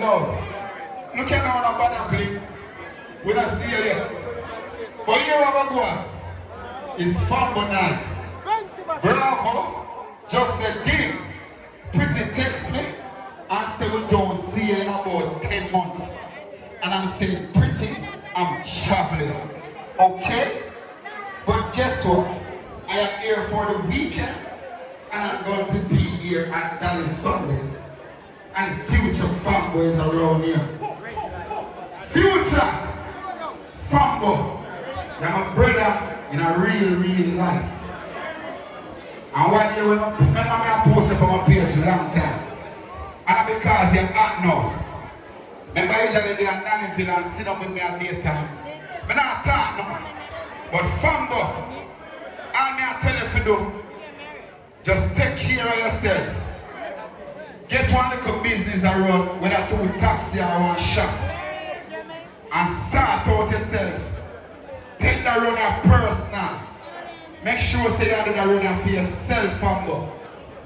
loud. Look at now on Banapli. We don't see you yet. But here we go. It's Fambo night. Bravo. Just said, Dean, Pretty text me and say we don't see you in about 10 months. And I'm saying, Pretty, I'm traveling. Okay? But guess what? I am here for the weekend. And I'm going to be here at Dolly Sundays. And future Famboys around here. Future Fambo. I'm a brother in a real life. And one day when I posted on my page a long time. And because you're hot now. Remember usually they are Dannyville and sit up with me at daytime. I'm not talking now. But Fambo, all me tell you if you do, just take care of yourself. Get one little business around, whether to taxi or one shop. And start out yourself. Take that run your personal. Make sure you say that run for yourself, Fambo.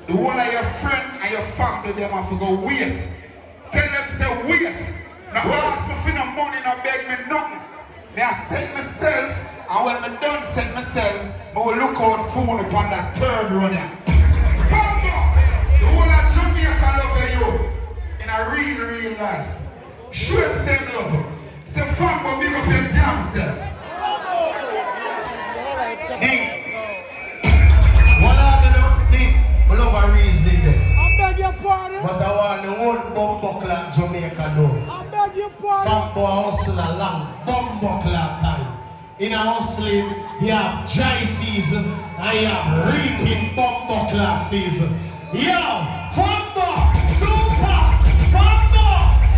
The one of your friend and your family, them have to go wait. Tell them say wait. Now ask me for no money, no beg me nothing. Me I set myself, and when I done set myself, I will look out phone upon that third run here. Fambo! The whole of Jamaica love you in a real life. Show him same love. Say Fambo, big up your damn self. Ding. What I do, Ding, we love a reason there. I beg your pardon. But I want the whole bumbuckler Jamaica though. I beg your pardon. Fambo hustle a long bumbuckler time. In a hustling, you have dry season and you have reaping bumbuckler season. Yo, Fambo, super! Fambo,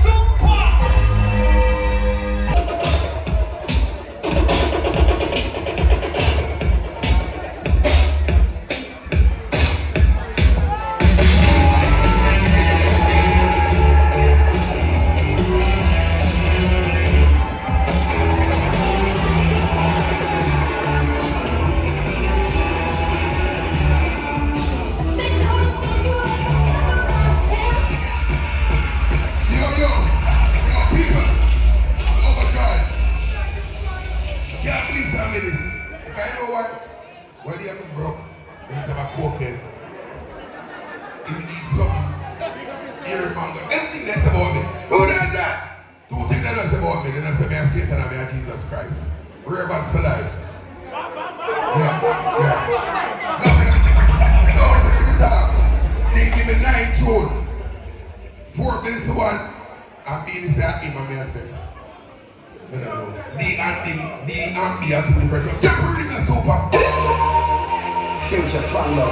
super! Jesus Christ. Rivers for life. Yeah. No, they give me 9 tune. 4 bills to 1. And B is a him and me a say. No. D and B are 2 different. Temporary the super. Future Fambo.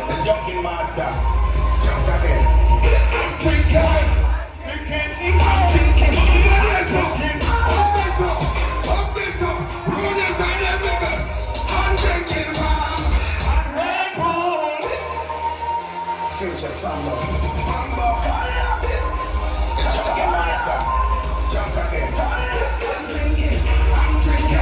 The junking master. Jump again. Drink life. I'm drinking. Future Fambo. The junkie master. Jump again. I'm drinking.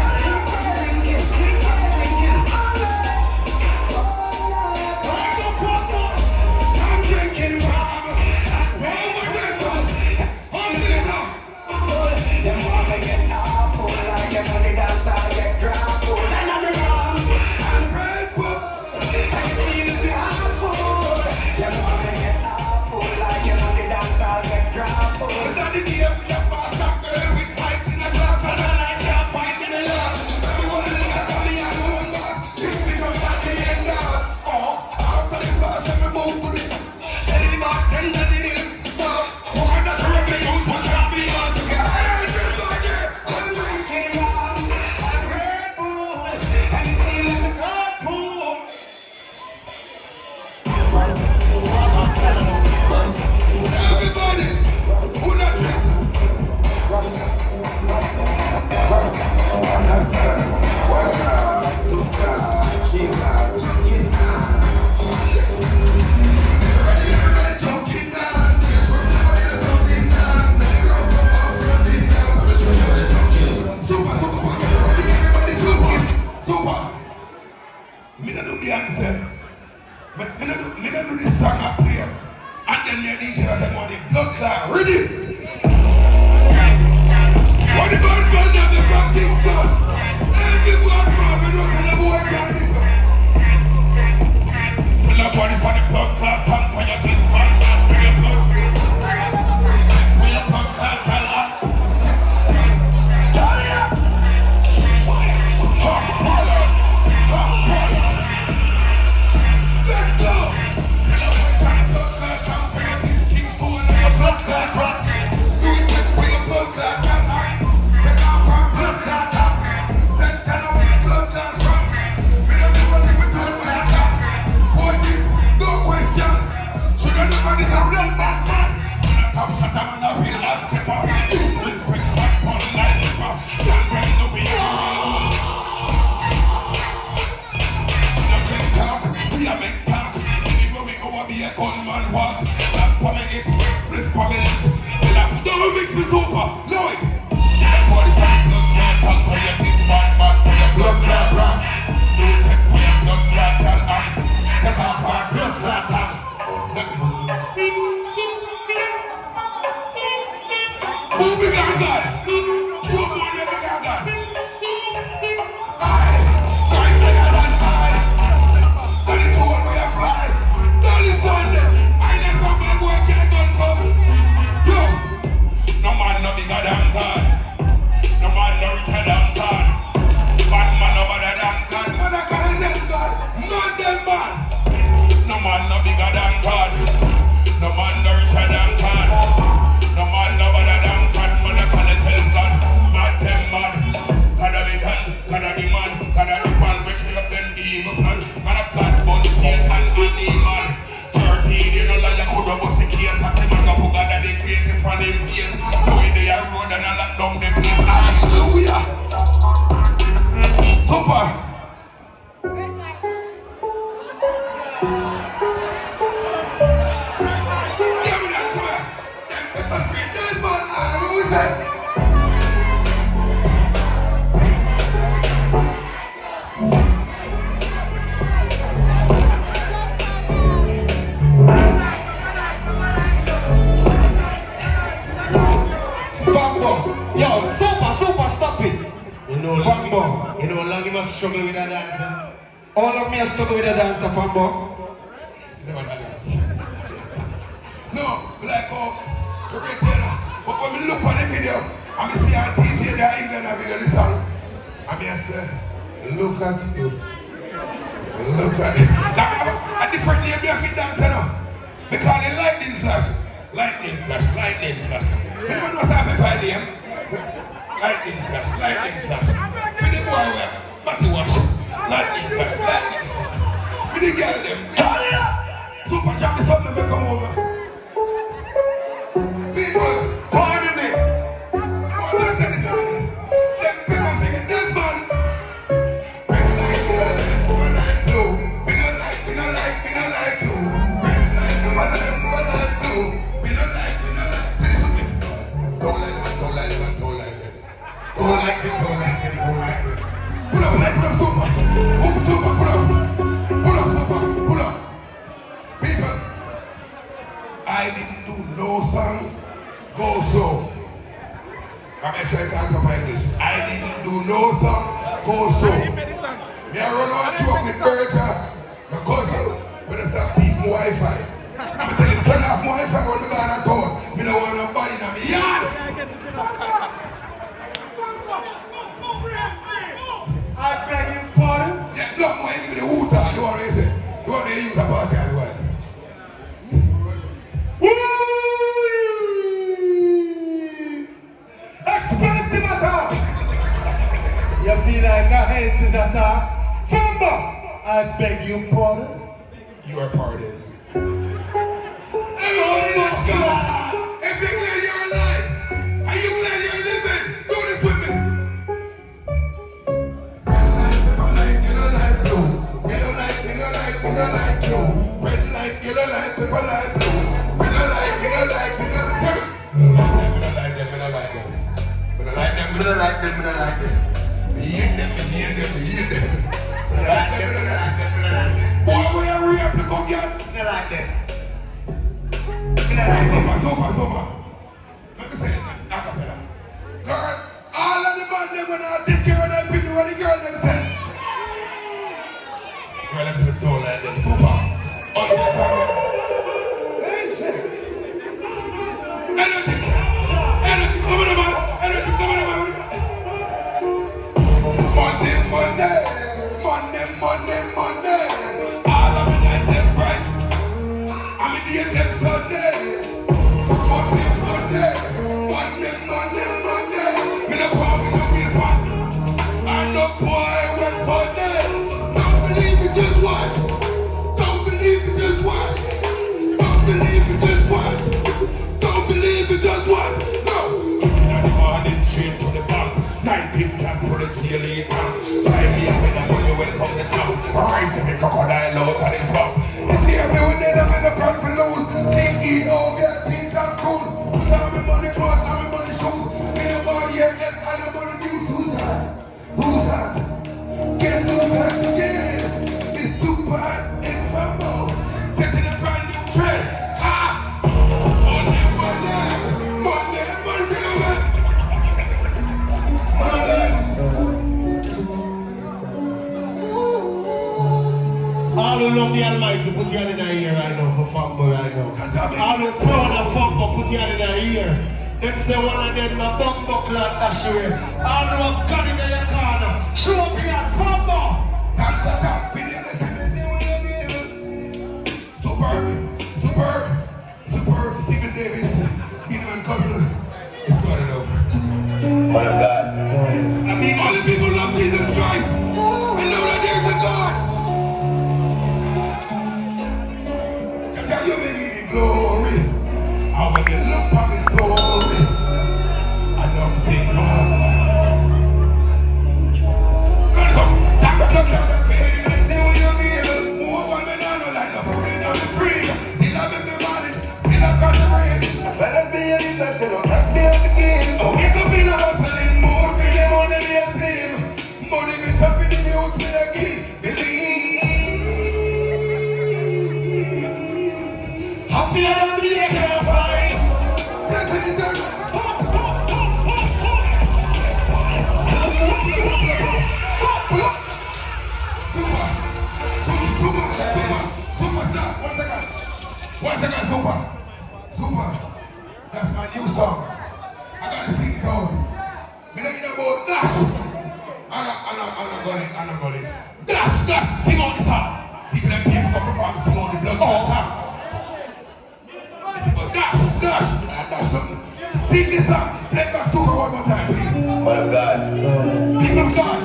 DJ that them want the blood clot. Ready? What the gun gun them the front things done? Every black man we know the boy can't this one. Pull up on this on the blood clot. Time for your this one. Bring your blood. Bring your blood clot. Dolly up. Let's go. Don't mix me super, Lloyd. Who big and God? True boy, you big and God. Christ bigger than I. And it's all where you fly. Dolly Sunday. I know some big boy can't come. Yo. No man no bigger than God. No man no richer than God. Bad man no better than God. Man I can't say God. Not them man. No man no bigger than God. No man no richer than God. No man no better than God. Man I can't say God. Mad them mad. Gotta be done. Gotta be man. Gotta be one. We clear up them evil plan. Man of God but Satan and the man. 13 you know like you could have bust the case. I say man go God that the greatest man in face. They are road and I lock down the place. Hallelujah. Super. Give me that, come here. Them pepper spray, this man, who is that? Fambo, yo, super, stop it. You know, Fambo. You know how long you must struggle with that dancer? All of me are struggle with the dance, the Fambo. Never dance. No, like great, you know. But when we look on the video, and we see our DJ there in England video this song, and I say, look at you. Look at it. That a different name you fit dance, you know. They call it lightning flash. Lightning flash, lightning flash. Anyone knows how to buy name? Lightning flash, lightning flash. For the boy wear body wash. Lightning flash, lightning flash. For the girl them. Super jam is something that come over. People, pardon me. What do I say this to me? Them people singing this man. Red light, blue light, blue. We don't like you. Red light, blue. We don't like. Say this with me. Don't like them. Pull up, super. Pull up. People, I didn't do no song, go so. I'm going to try to talk about English. I didn't do no song, go so. Me I run on joke with Berta, my cousin, when I stop thief my Wi-Fi. I'm tell him turn off my Wi-Fi when I go on a tour. Me don't want nobody in my yard. I beg you pardon? Yeah, look, man, give me the water. The one you say. The one you use a party and the one. Expensive attack! You feel like a heads is attack? Fambo! I beg you pardon? You are pardoned. Everybody, let's go! If you're glad you're alive, are you glad you're living? Do this with me. We don't like you. Red light, yellow light, people like blue. We don't like. We don't like them. We hate them. Boy, we are real, look out, girl. I like that. Energy. Energy coming on, man. Energy coming on, man. Monday, Monday. Monday, Monday, Monday. All of the night them bright. I'm in the ATM Sunday. Monday, Monday. Monday, Monday, Monday. Me no call me no waste man. I know boy went for day. Don't believe me, just watch. Don't believe me, just watch. Don't believe me, just watch. Don't believe me, just watch. No. In the morning, straight to the bank. 90s class for the cheerleader camp. 5 years when I'm on you, welcome the champ. Rising the crocodile out of the flop. You see me when they don't have the plan for lose. CEO, VIP, and cruise. Put on my money clothes, on my money shoes. Me no more here, and I'm on the news. Who's hot? Who's hot? Guess who's hot again? It's super hot in Fambo. Setting a brand new trend. Ha! Monday, Monday. Monday, Monday, Monday. All who love the Almighty, put your hand in the ear right now for Fambo right now. All who proud of Fambo, put your hand in the ear. Them say one of them no bumbo clock dash away. All who have gun in your corner, show up here, Fambo. Superb, superb, superb. Stephen Davis, Beatman cousin. It's started over. Man of God. I mean, all the people love Jesus Christ. I know that there's a God. Tell you me the glory. How when you look on the story, enough thing man. Gonna come. More women I know like the food in the free. Still I make me money. Still I cross the bridge. As well as me and the still don't catch me at the game. Oh, he could be the hustling more for them on the same. Money me chop in the youth me again. Believe. Happier than the year can find. That's what you done. Super. That's my new song. I gotta sing it out. Me not get about dash. I'm not gonna. Dash. Sing on the song. People come perform, sing on the blood song. Dash. Something. Sing this song. Play back Super one more time, please. Man of God. People of God.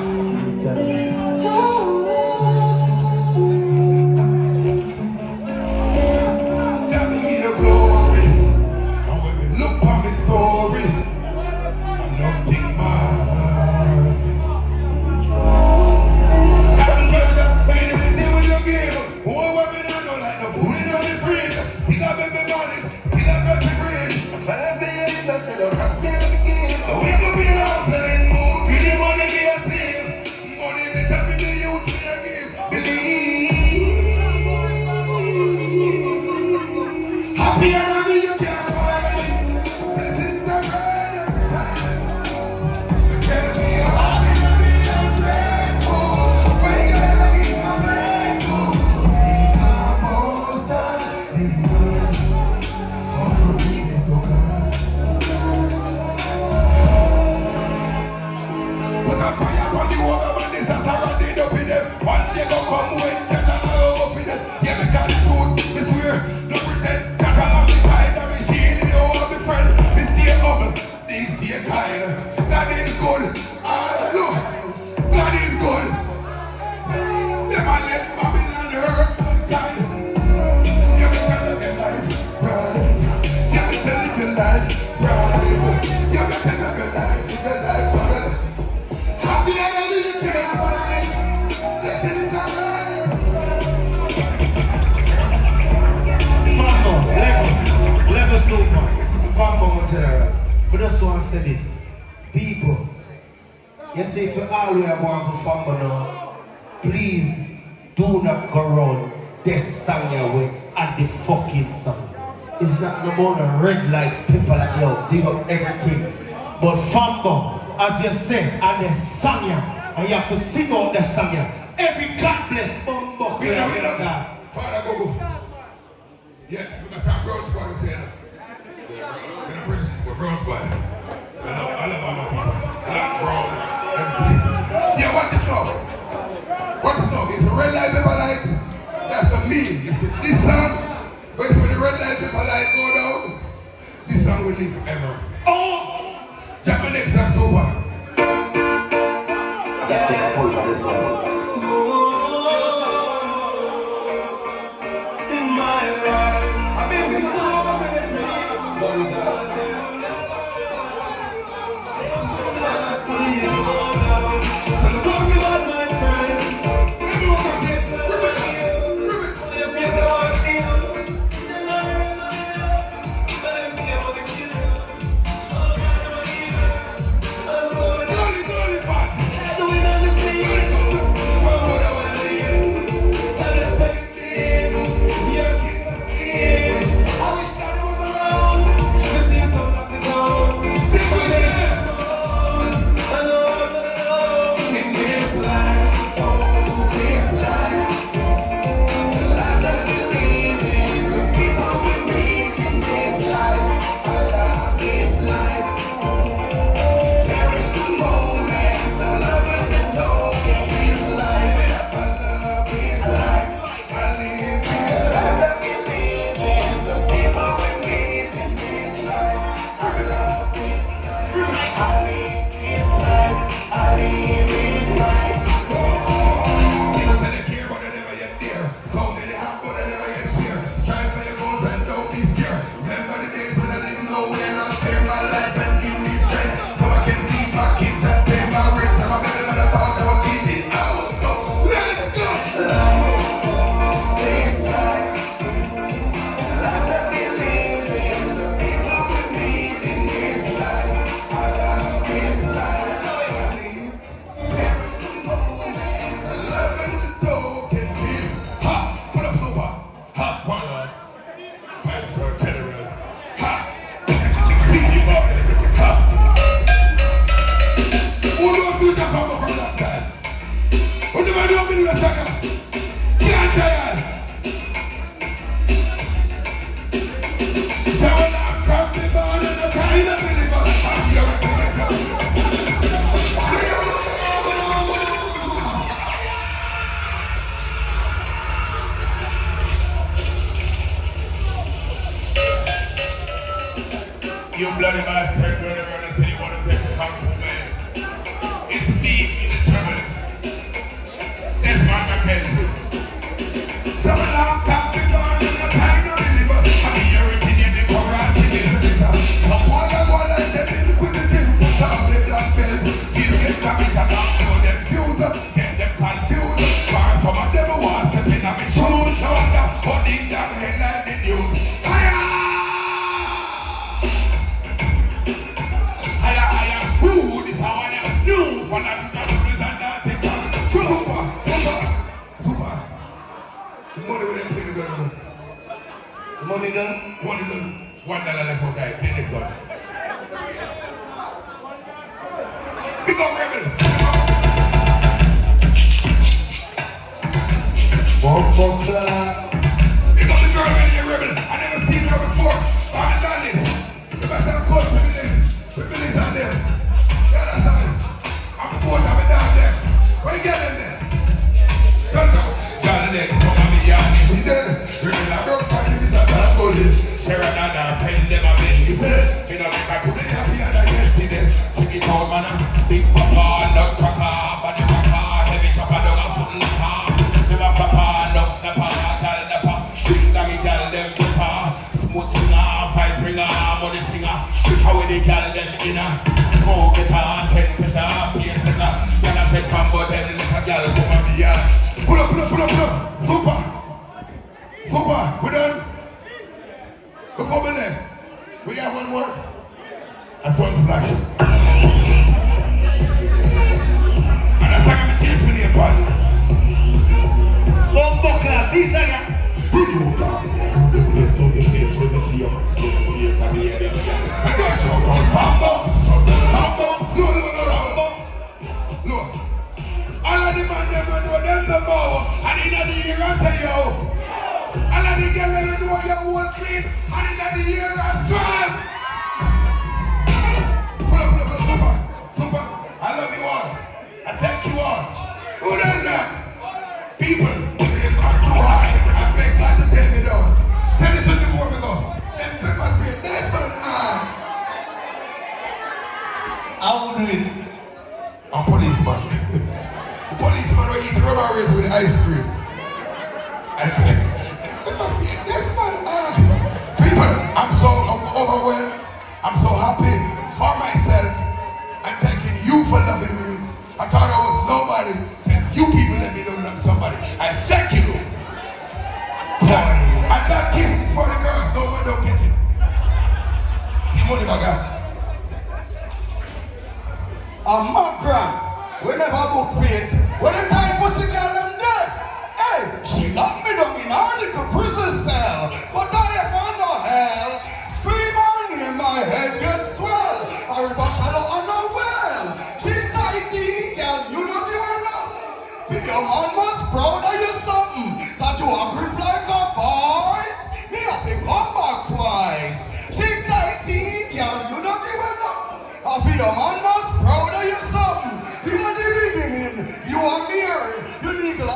Tell me your glory. And when we look on the story, enough thing man. That's the pressure. When you see what you give. More women I don't like the food in the fridge. Still I make me money. Still I got the bread. As well as me and the still don't catch me at the game. We could be hustling more for the money we are saving. Money we shall be the youth we are give. Believe. Happier than me you can find. This is the bread every time. Tell me how can I be ungrateful. We gotta keep my faithful. Almost time. For me is so good. Put a fire on the water, man, this is around it up with them. One day go come when Jaja off with them. Yeah, me can't shoot, me swear, no pretend. Jaja on me pie, that me shield, you are me friend. Me stay humble, they stay kind. God is good, look, God is good. Never let Babylon hurt mankind. Yeah, me can live your life right. Yeah, me can live your life right. Yeah, me can live your life right. Happier than you can find. This is the time. Fambo, level super. Fambo general. But just want to say this. People, you see if you all we are going to Fambo now, please do not go around this song your way at the fucking song. It's not no more than red light people like yo, dig up everything. But Fambo, as you said, and the song ya, and you have to sing out the song ya. Every God bless Fambo. We know. Father Gogo. Yeah, you got some brown spot to say that. song will live forever. Oh! Jamaican next song super. I gotta take a pull for this one. In my life, I've been so you bloody bastard, girl, around and say you want to take the kung fu man. It's me, he's a terrorist. That's my Mackenzie. So when I'm coming on, I'm not trying to believe it. I'm the origin in the Quran, it is a visa. Some boy like them inquisitive, put on the black belt. These get damaged and not know them fuse, get them confused. For some of them want to step in on my shoes. No wonder, holding down headline the news. Money done? $1 left for that. Play next one. Big up rebel. Big up the girl when you're rebel. I never seen her before. I'm in Dolly's. The best I'm close to with millions on them. Yeah, that's how it is. I'm a boat, I'm a dog there. Where you get them there? Don't go. Down there, come on me, yeah. See there? Rebel, I broke for you, this is a bad bully. Share another friend, them a been. He said, me not make a today, happier than yesterday. Check it out, man. Big papa, nut cracker, body cracker, heavy chopper, dog a foot locker. Never flapper, enough snapper, tell nepper. Big doggy, tell them pepper. Smooth singer, vice bringer, money finger. How will they tell them inner? Go get her, 10 petter, pierce singer. Then I said, Fambo, them little girl, come on me, yeah. Pull up. Super. We done? Before we left, we got one more. A sun splash. And a song I'm change my name, Paul. Bumbo class, see saga. The place to the place where you see your friends. And don't shout out Fambo. Look. All of the man them know them the bow. And in the ear I say yo. All of the girls them know your whole clean. And in the ear I strong. Super. I love you all. I thank you all. Who does that? People, if I'm too high, I beg God to take me down. Send this on before we go. Them peppers be this man. How would do it? A policeman. The policeman will eat rubber rays with ice cream. Yes, man. People, I'm so overwhelmed. I'm so happy for myself and thanking you for loving me. I thought I was nobody. Then you people let me know that I'm somebody. I thank you. And that kiss is for the girls. No one don't get it. See money, my guy. A Macron, we never go create. When the time pussy girl them there, hey, she locked me down in her little prison cell. But I have found no hell. Scream her name, my head gets swell. I river shallow on a well. She tighty, girl, you don't even know. Your man was proud of you something. Cause you a grip like a voice. Me have to come back twice. She tighty, girl, you don't even know. I feel your man